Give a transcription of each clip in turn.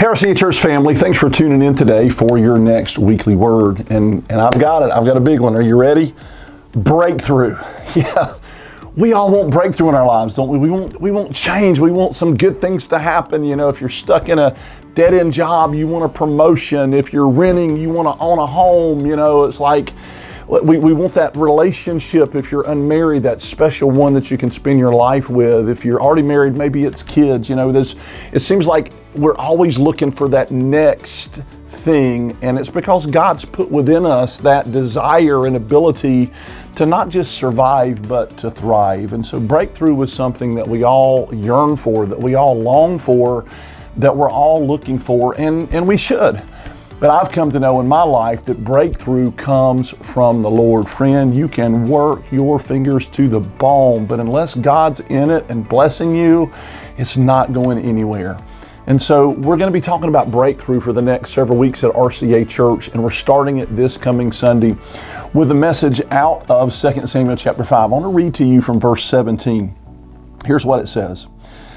RCA Church family, thanks for tuning in today for your next weekly word. And I've got it. I've got a big one. Are you ready? Breakthrough. Yeah. We all want breakthrough in our lives, don't we? We want change. We want some good things to happen. You know, if you're stuck in a dead-end job, you want a promotion. If you're renting, you want to own a home. You know, it's like we want that relationship. If you're unmarried, that special one that you can spend your life with. If you're already married, maybe it's kids. You know, it seems like we're always looking for that next thing, and it's because God's put within us that desire and ability to not just survive, but to thrive. And so breakthrough was something that we all yearn for, that we all long for, that we're all looking for, and we should. But I've come to know in my life that breakthrough comes from the Lord. Friend, you can work your fingers to the bone, but unless God's in it and blessing you, it's not going anywhere. And so we're going to be talking about breakthrough for the next several weeks at RCA Church, and we're starting it this coming Sunday with a message out of 2 Samuel chapter 5. I want to read to you from verse 17. Here's what it says.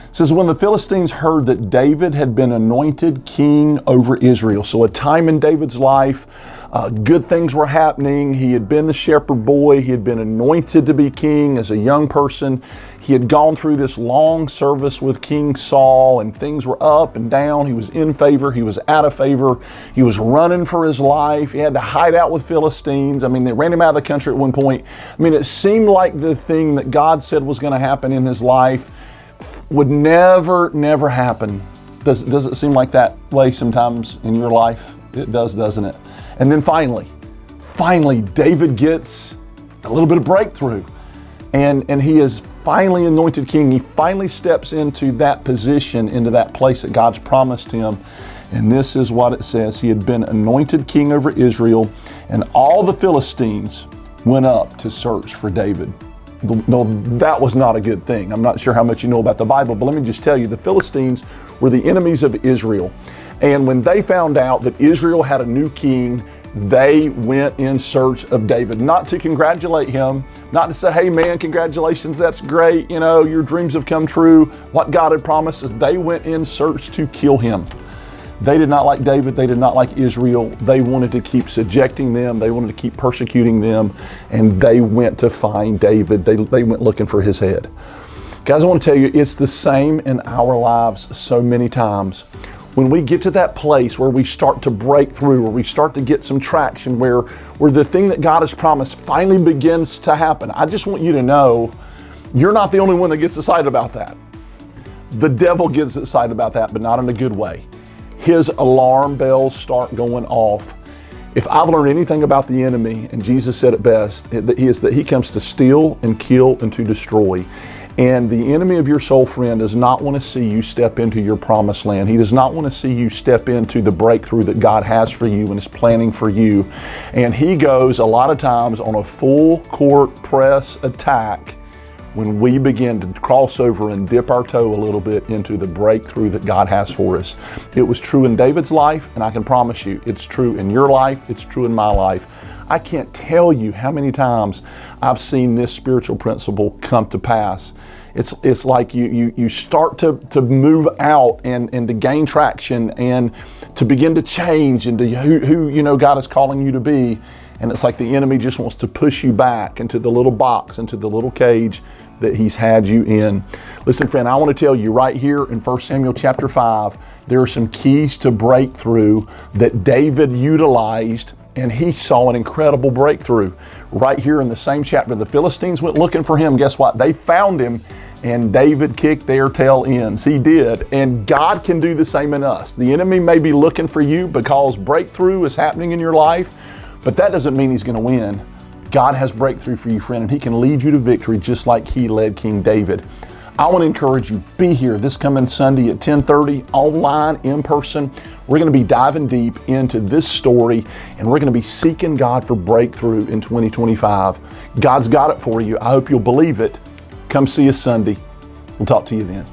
It says, when the Philistines heard that David had been anointed king over Israel, so a time in David's life, good things were happening. He had been the shepherd boy. He had been anointed to be king as a young person. He had gone through this long service with King Saul, and things were up and down. He was in favor. He was out of favor. He was running for his life. He had to hide out with Philistines. I mean, they ran him out of the country at one point. I mean, it seemed like the thing that God said was going to happen in his life would never happen. Does it seem like that way sometimes in your life? It does, doesn't it? And then finally, David gets a little bit of breakthrough, and he is finally anointed king. He finally steps into that position, into that place that God's promised him. And this is what it says. He had been anointed king over Israel, and all the Philistines went up to search for David. No, that was not a good thing. I'm not sure how much you know about the Bible, but let me just tell you, the Philistines were the enemies of Israel. And when they found out that Israel had a new king, they went in search of David, not to congratulate him, not to say, hey man, congratulations, that's great, you know, your dreams have come true. What God had promised us, they went in search to kill him. They did not like David. They did not like Israel. They wanted to keep subjecting them. They wanted to keep persecuting them. And they went to find David. They went looking for his head. Guys, I want to tell you, it's the same in our lives so many times. When we get to that place where we start to break through, where we start to get some traction, where the thing that God has promised finally begins to happen, I just want you to know, you're not the only one that gets excited about that. The devil gets excited about that, but not in a good way. His alarm bells start going off. If I've learned anything about the enemy, and Jesus said it best, that he comes to steal and kill and to destroy. And the enemy of your soul, friend, does not want to see you step into your promised land. He does not want to see you step into the breakthrough that God has for you and is planning for you. And he goes a lot of times on a full court press attack when we begin to cross over and dip our toe a little bit into the breakthrough that God has for us. It was true in David's life, and I can promise you, it's true in your life, it's true in my life. I can't tell you how many times I've seen this spiritual principle come to pass. It's like you start to move out and to gain traction and to begin to change into who you know God is calling you to be. And it's like the enemy just wants to push you back into the little box, into the little cage that he's had you in. Listen, friend, I want to tell you right here in 1 Samuel chapter 5, there are some keys to breakthrough that David utilized, and he saw an incredible breakthrough. Right here in the same chapter, the Philistines went looking for him. Guess what? They found him, and David kicked their tail ends. He did. And God can do the same in us. The enemy may be looking for you because breakthrough is happening in your life, but that doesn't mean he's going to win. God has breakthrough for you, friend, and he can lead you to victory just like he led King David. I want to encourage you, be here this coming Sunday at 10:30, online, in person. We're going to be diving deep into this story, and we're going to be seeking God for breakthrough in 2025. God's got it for you. I hope you'll believe it. Come see us Sunday. We'll talk to you then.